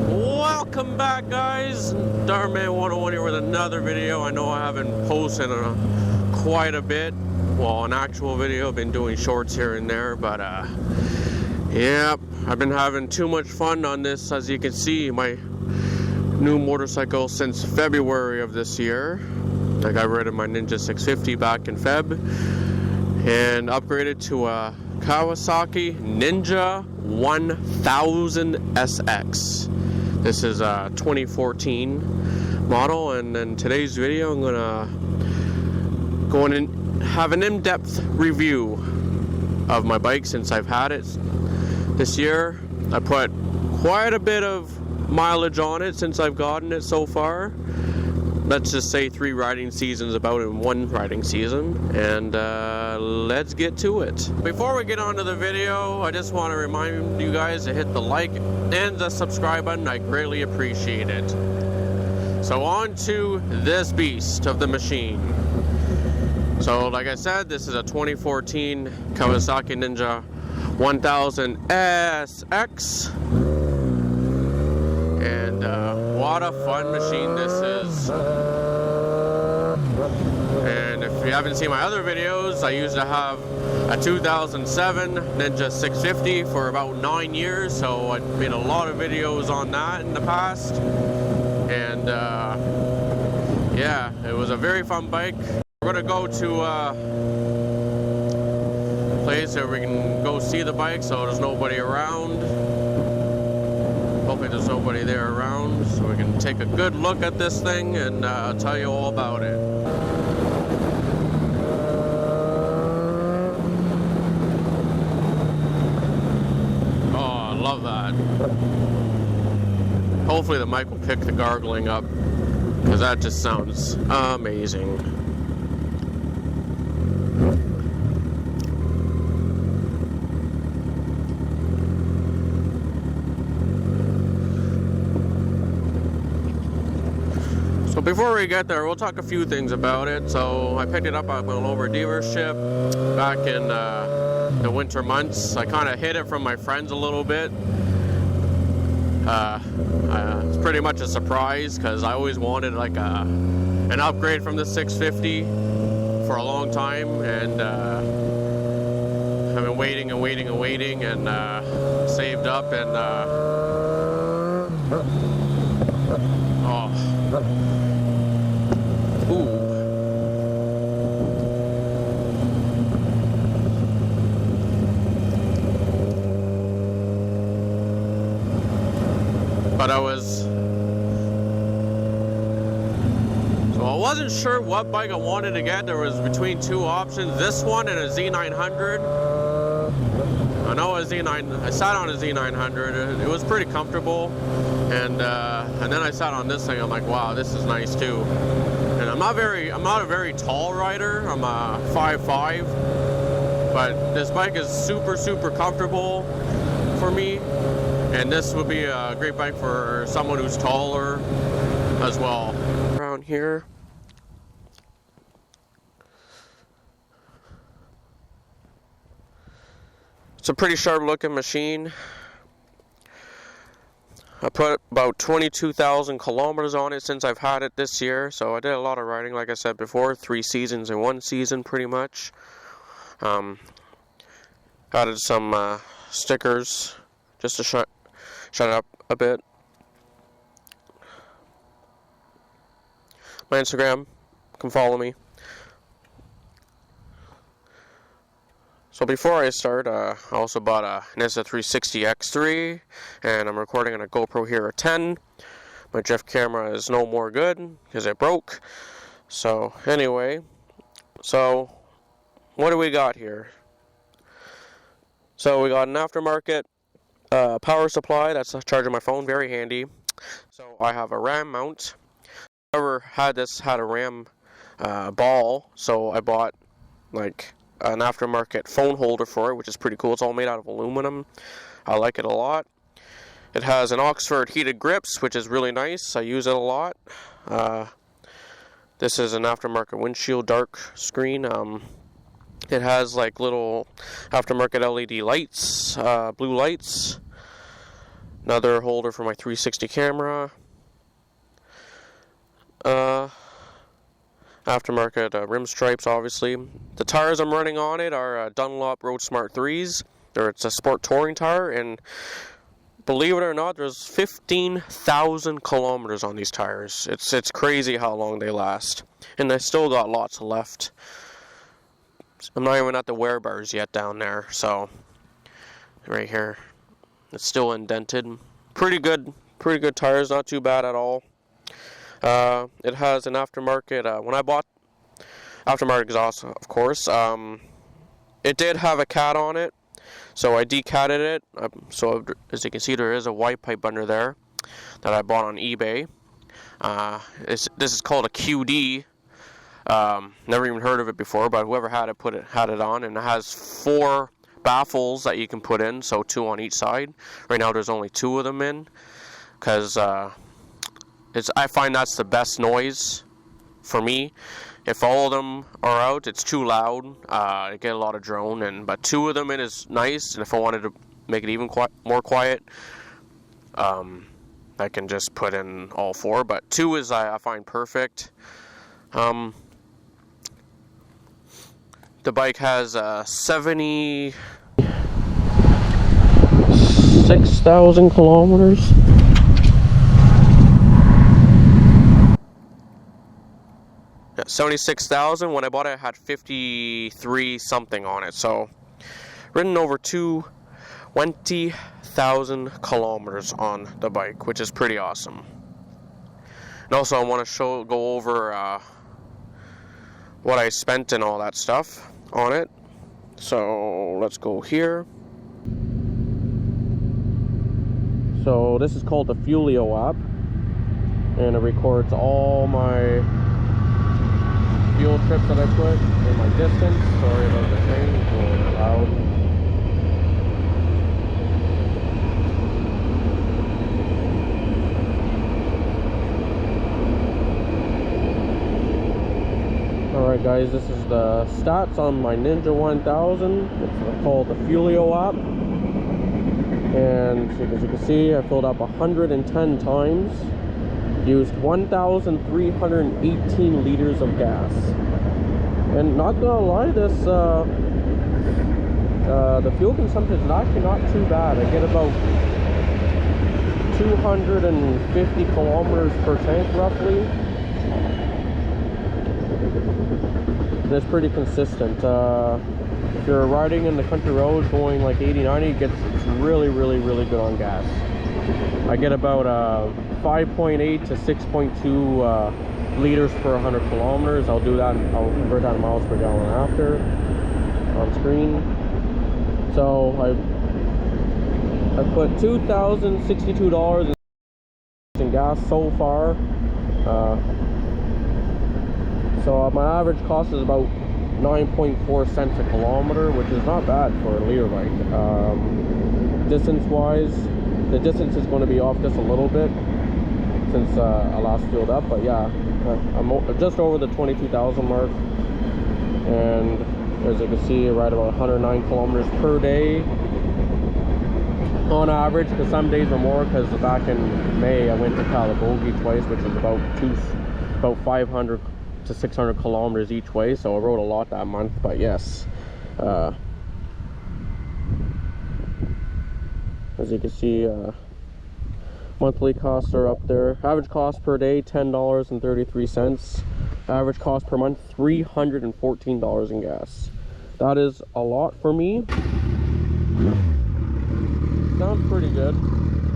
Welcome back, guys. Darman 101 here with another video. I know I haven't posted quite a bit. Well, an actual video. I've been doing shorts here and there, but yeah, I've been having too much fun on this. As you can see, my new motorcycle since February of this year. I got rid of my Ninja 650 back in Feb and upgraded to a Kawasaki Ninja 1000 SX. This is a 2014 model, and in today's video I'm gonna go in and have an in-depth review of my bike since I've had it this year. I put quite a bit of mileage on it since I've gotten it so far. Let's just say 3 riding seasons about in 1 riding season, and let's get to it. Before we get on to the video, I just want to remind you guys to hit the like and the subscribe button. I greatly appreciate it. So on to this beast of the machine. So like I said, this is a 2014 Kawasaki Ninja 1000 SX. And what a fun machine this is. And if you haven't seen my other videos, I used to have a 2007 Ninja 650 for about 9 years, so I made a lot of videos on that in the past. And yeah, it was a very fun bike. We're gonna go to a place where we can go see the bike, so there's nobody around. Hopefully there's nobody there around, so we can take a good look at this thing and tell you all about it. Oh, I love that. Hopefully the mic will pick the gargling up, because that just sounds amazing. So before we get there, we'll talk a few things about it. So I picked it up at my local dealership back in the winter months. I kind of hid it from my friends a little bit. It's pretty much a surprise because I always wanted like an upgrade from the 650 for a long time, and I've been waiting and waiting and waiting, and saved up, and oh. Ooh. But I wasn't sure what bike I wanted to get. There was between 2 options, this one and a Z900. I know I sat on a Z900. It was pretty comfortable, and then I sat on this thing. I'm like, wow, this is nice too. And I'm not a very tall rider. I'm a 5'5", but this bike is super comfortable for me, and this would be a great bike for someone who's taller as well. Around here. It's a pretty sharp looking machine. I put about 22,000 kilometers on it since I've had it this year, so I did a lot of riding, like I said before, 3 seasons in 1 season pretty much. Added some stickers just to shut it up a bit. My Instagram, you can follow me. So before I start, I also bought a Insta360 X3, and I'm recording on a GoPro Hero 10. My drift camera is no more good because it broke. So anyway, so what do we got here? So we got an aftermarket power supply that's charging my phone, very handy. So I have a RAM mount. Never had a RAM ball, so I bought like an aftermarket phone holder for it, which is pretty cool. It's all made out of aluminum. I like it a lot. It has an Oxford heated grips, which is really nice. I use it a lot. This is an aftermarket windshield dark screen. It has like little aftermarket LED lights, blue lights. Another holder for my 360 camera. Aftermarket rim stripes, obviously. The tires I'm running on it are Dunlop Road Smart 3s. It's a sport touring tire, and believe it or not, there's 15,000 kilometers on these tires. It's crazy how long they last. And I still got lots left. I'm not even at the wear bars yet down there, so right here. It's still indented. Pretty good tires, not too bad at all. It has an aftermarket, when I bought aftermarket exhaust, of course, it did have a cat on it, so I decatted it. So as you can see, there is a white pipe under there that I bought on eBay. This is called a QD. Never even heard of it before, but whoever had it had it on, and it has 4 baffles that you can put in, so 2 on each side. Right now there's only 2 of them in, because I find that's the best noise for me. If all of them are out, it's too loud. I get a lot of drone, but 2 of them in is nice. And if I wanted to make it even more quiet, I can just put in all 4. But 2 is I find perfect. The bike has 76,000 kilometers. Yeah, 76,000. When I bought it, it had 53 something on it. So, ridden over 20,000 kilometers on the bike, which is pretty awesome. And also, I want to go over what I spent and all that stuff on it. So, let's go here. So, this is called the Fuelio app, and it records all my fuel trips that I put and my distance. Sorry about the train, it's going loud. Alright guys, this is the stats on my Ninja 1000. It's called the Fuelio app. And as you can see, I filled up 110 times. Used 1,318 liters of gas. And not gonna lie, this the fuel consumption is actually not too bad. I get about 250 kilometers per tank roughly. That's pretty consistent. If you're riding in the country roads going like 80-90, it's really good on gas. I get about 5.8 to 6.2 liters per 100 kilometers. I'll do that. I'll convert that to miles per gallon after on screen. So I put $2,062 in gas so far. So my average cost is about 9.4 cents a kilometer, which is not bad for a liter bike. Distance-wise, the distance is going to be off just a little bit since I last fueled up, but yeah, I'm just over the 22,000 mark, and as you can see, I ride about 109 kilometers per day on average, because some days are more, because back in May I went to Calabogie twice, which is about 500 to 600 kilometers each way, so I rode a lot that month. But yes, as you can see, monthly costs are up there. Average cost per day $10.33. Average cost per month $314 in gas. That is a lot for me. Sounds pretty good.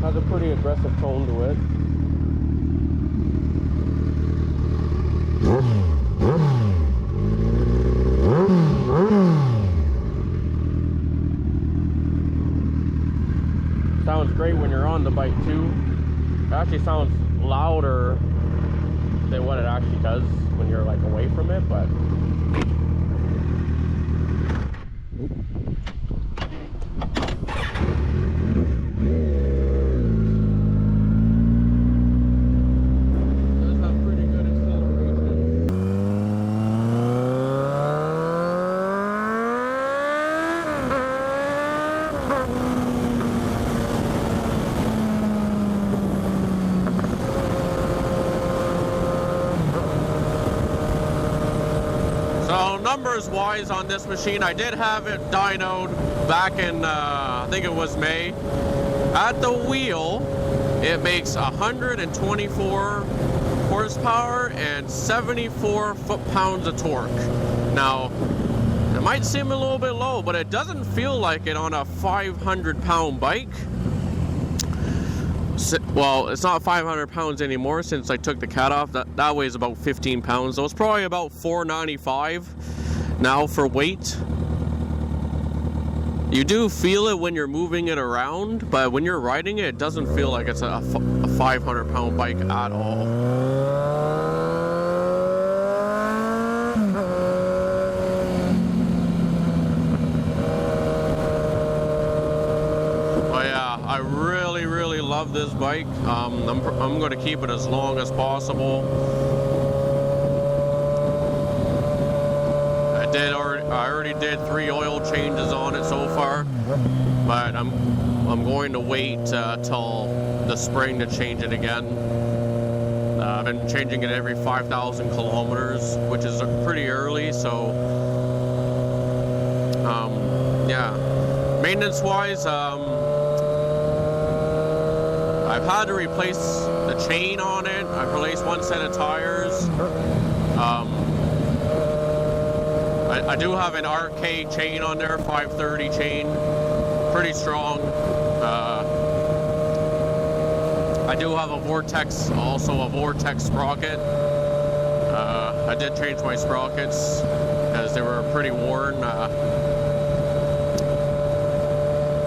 Has a pretty aggressive tone to it. Sounds great when you're on the bike too. It actually sounds louder than what it actually does when you're like away from it, but numbers wise on this machine, I did have it dynoed back in, I think it was May. At the wheel, it makes 124 horsepower and 74 foot-pounds of torque. Now, it might seem a little bit low, but it doesn't feel like it on a 500-pound bike. Well, it's not 500 pounds anymore since I took the cat off. That weighs about 15 pounds. So it's probably about 495 now for weight. You do feel it when you're moving it around, but when you're riding it, it doesn't feel like it's a 500-pound bike at all. But yeah, I really love this bike. I'm going to keep it as long as possible. I already did 3 oil changes on it so far, but I'm going to wait till the spring to change it again. I've been changing it every 5,000 kilometers, which is pretty early. So yeah, maintenance wise, I've had to replace the chain on it. I've replaced 1 set of tires. I do have an RK chain on there, 530 chain, pretty strong. I do have a Vortex sprocket. I did change my sprockets as they were pretty worn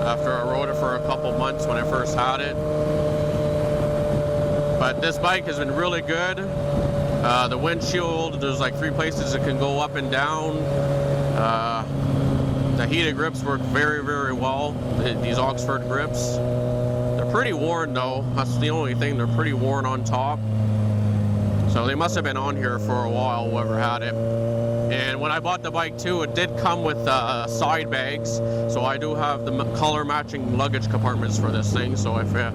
after I rode it for a couple months when I first had it. But this bike has been really good. The windshield, there's like 3 places it can go up and down. The heated grips work very well. These Oxford grips. They're pretty worn though. That's the only thing. They're pretty worn on top. So they must have been on here for a while, whoever had it. And when I bought the bike too, it did come with side bags. So I do have the color matching luggage compartments for this thing. So if I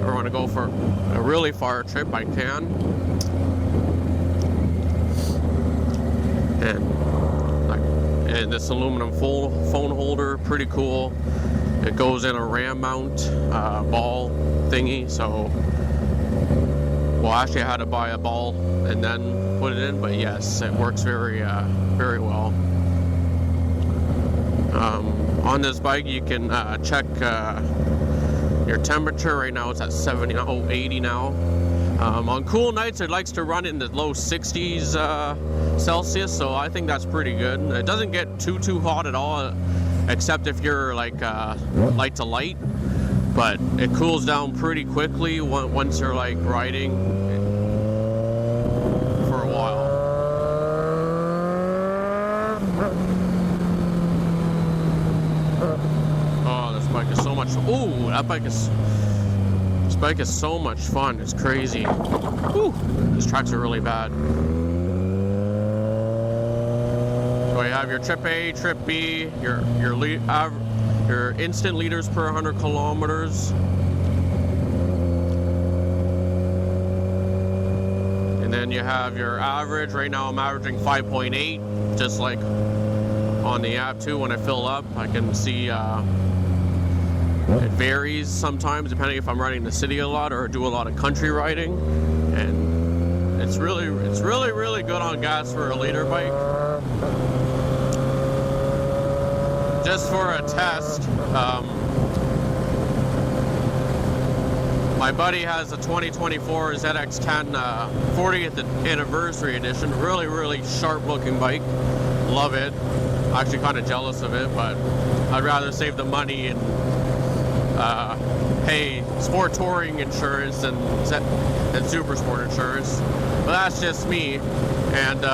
ever want to go for a really far trip, I can. And this aluminum phone holder, pretty cool. It goes in a ram mount ball thingy. So, well, actually I had to buy a ball and then put it in, but yes, it works very well. On this bike, you can check your temperature. Right now it's at 80 now. On cool nights, it likes to run in the low 60s Celsius, so I think that's pretty good. It doesn't get too hot at all, except if you're like light to light, but it cools down pretty quickly once you're like riding for a while. Oh, this bike is so much. Ooh, this bike is so much fun. It's crazy. Whew, these tracks are really bad. So you have your trip A, trip B, your instant liters per 100 kilometers. And then you have your average. Right now I'm averaging 5.8, just like on the app too. When I fill up, I can see it varies sometimes depending if I'm riding in the city a lot or do a lot of country riding. And it's really good on gas for a liter bike. Just for a test, my buddy has a 2024 ZX10 40th anniversary edition. Really sharp looking bike. Love it. Actually kind of jealous of it, but I'd rather save the money and pay sport touring insurance than super sport insurance. But that's just me. And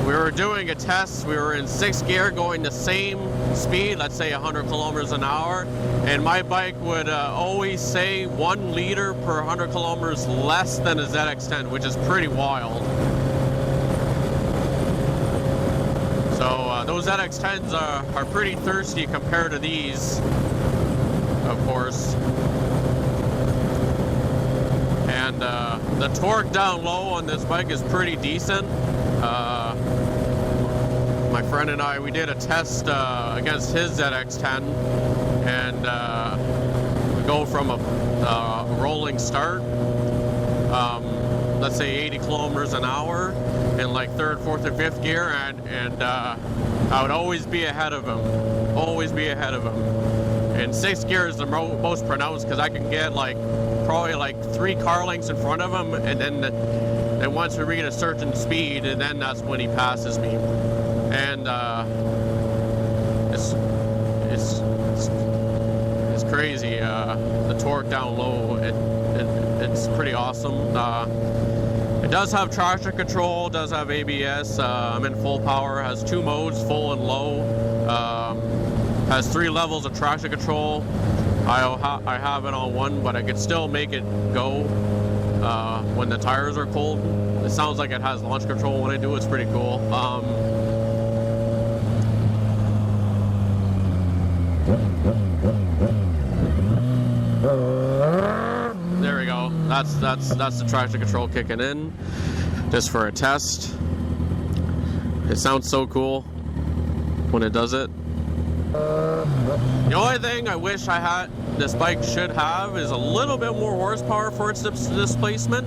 we were doing a test. We were in 6th gear going the same speed, let's say 100 kilometers an hour, and my bike would always say 1 liter per 100 kilometers less than a ZX10, which is pretty wild. So those ZX10s are pretty thirsty compared to these, of course. And the torque down low on this bike is pretty decent. My friend and I, we did a test against his ZX10, and we go from a rolling start, let's say 80 kilometers an hour in like third, fourth, and fifth gear, and I would always be ahead of him, And sixth gear is the most pronounced because I can get probably 3 car lengths in front of him, and then once we reach a certain speed, and then that's when he passes me. And it's crazy. The torque down low, it's pretty awesome. It does have traction control, does have ABS. I'm in full power. Has 2 modes, full and low. Has 3 levels of traction control. I have it on 1, but I could still make it go when the tires are cold. It sounds like it has launch control when I do. It's pretty cool. There we go. That's the traction control kicking in, just for a test. It sounds so cool when it does it. The only thing I wish this bike should have is a little bit more horsepower for its displacement.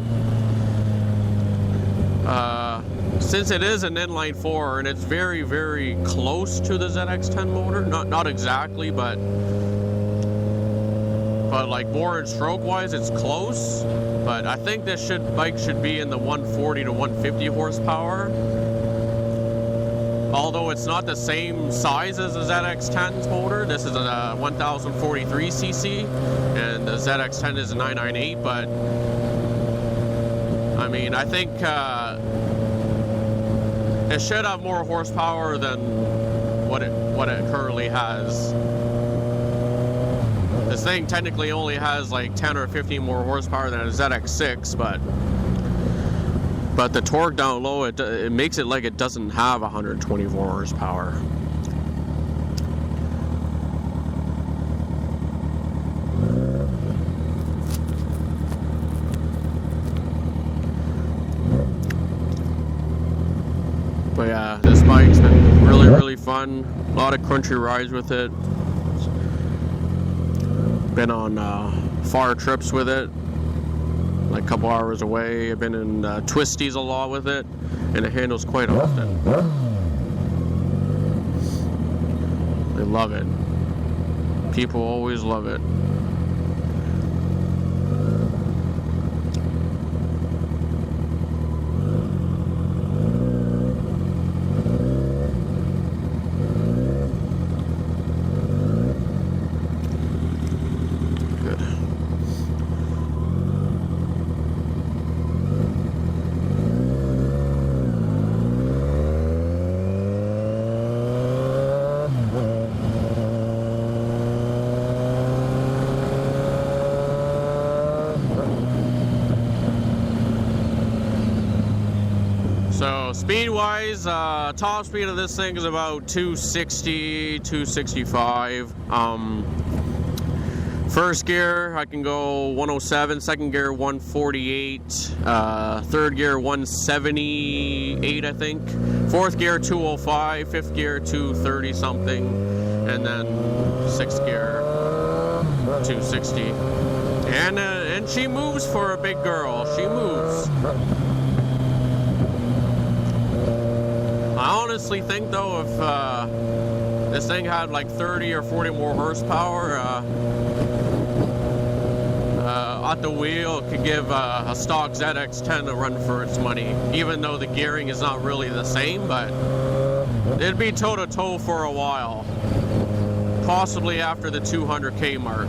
Since it is an inline 4 and it's very, very close to the ZX10 motor, not exactly, but like bore and stroke wise, it's close. But I think this bike should be in the 140 to 150 horsepower. Although it's not the same size as the ZX10's motor. This is a 1043cc, and the ZX10 is a 998. But I mean, I think it should have more horsepower than what it currently has. This thing technically only has like 10 or 15 more horsepower than a ZX6, but the torque down low, it makes it like it doesn't have 124 horsepower. But yeah, this bike's been really, really fun. A lot of country rides with it. Been on far trips with it, like a couple hours away. I've been in twisties a lot with it, and it handles quite often. They love it. People always love it. So speed-wise, top speed of this thing is about 260, 265. First gear, I can go 107. Second gear, 148. Third gear, 178, I think. Fourth gear, 205. Fifth gear, 230 something. And then sixth gear, 260. And she moves for a big girl. She moves. I honestly think though, if this thing had like 30 or 40 more horsepower, at the wheel, it could give a stock ZX10 a run for its money. Even though the gearing is not really the same, but it'd be toe-to-toe for a while. Possibly after the 200K mark.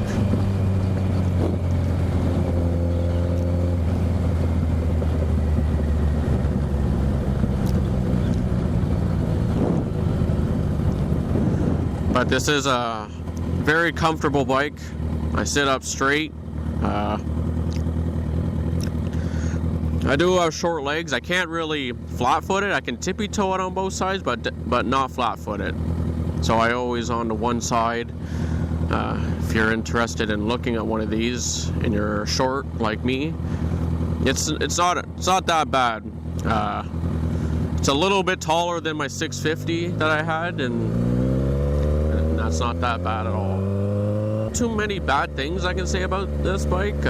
But this is a very comfortable bike. I sit up straight. I do have short legs. I can't really flat-foot it. I can tippy-toe it on both sides, but not flat-foot it. So I always on the one side. If you're interested in looking at one of these and you're short like me, it's not that bad. It's a little bit taller than my 650 that I had, and that's not that bad at all. Too many bad things I can say about this bike.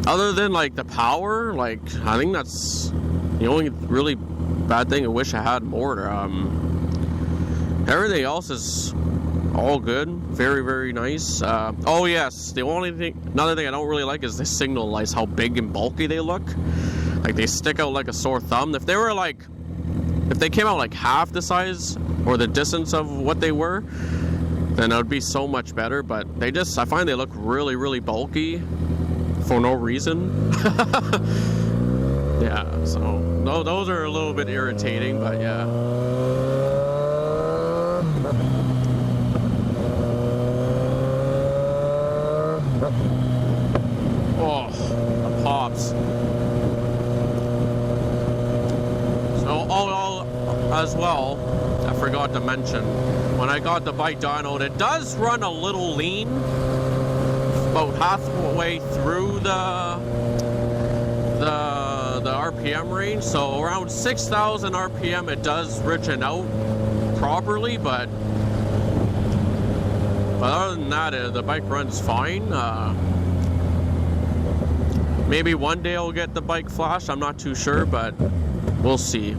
Other than like the power, like I think that's the only really bad thing. I wish I had more. Everything else is all good, very, very nice. Oh yes, another thing I don't really like is the signal lights, how big and bulky they look. Like they stick out like a sore thumb. If they came out like half the size or the distance of what they were, then it would be so much better. But I find they look really, really bulky for no reason. Yeah, so no, those are a little bit irritating, but yeah. Oh, the pops. So all as well, I forgot to mention, when I got the bike dynoed, it does run a little lean, about halfway through the RPM range. So around 6,000 RPM, it does richen out properly, but other than that, the bike runs fine. Maybe one day I'll get the bike flashed, I'm not too sure, but we'll see.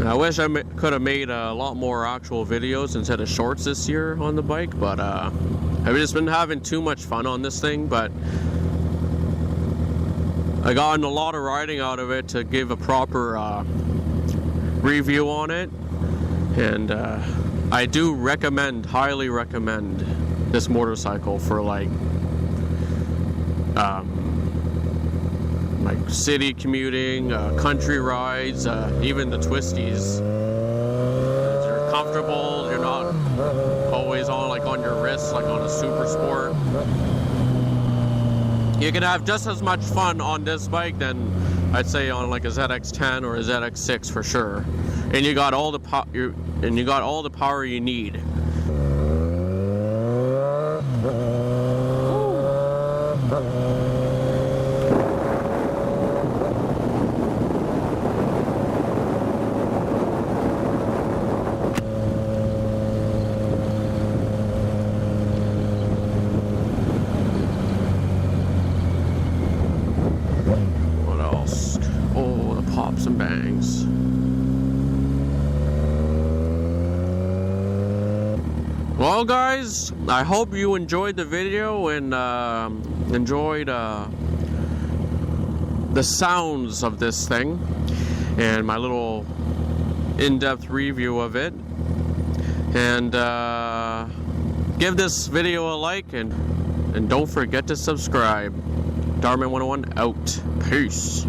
I wish I could have made a lot more actual videos instead of shorts this year on the bike, but I've just been having too much fun on this thing. But I gotten a lot of riding out of it to give a proper review on it, and I do highly recommend this motorcycle for like city commuting, country rides, even the twisties. You're comfortable, you're not always on your wrist like on a Super Sport. You can have just as much fun on this bike than I'd say on like a ZX10 or a ZX6 for sure. And you got all the power you need. Pops and bangs. Well guys, I hope you enjoyed the video and enjoyed the sounds of this thing and my little in-depth review of it. And give this video a like and don't forget to subscribe. Darman101 out. Peace.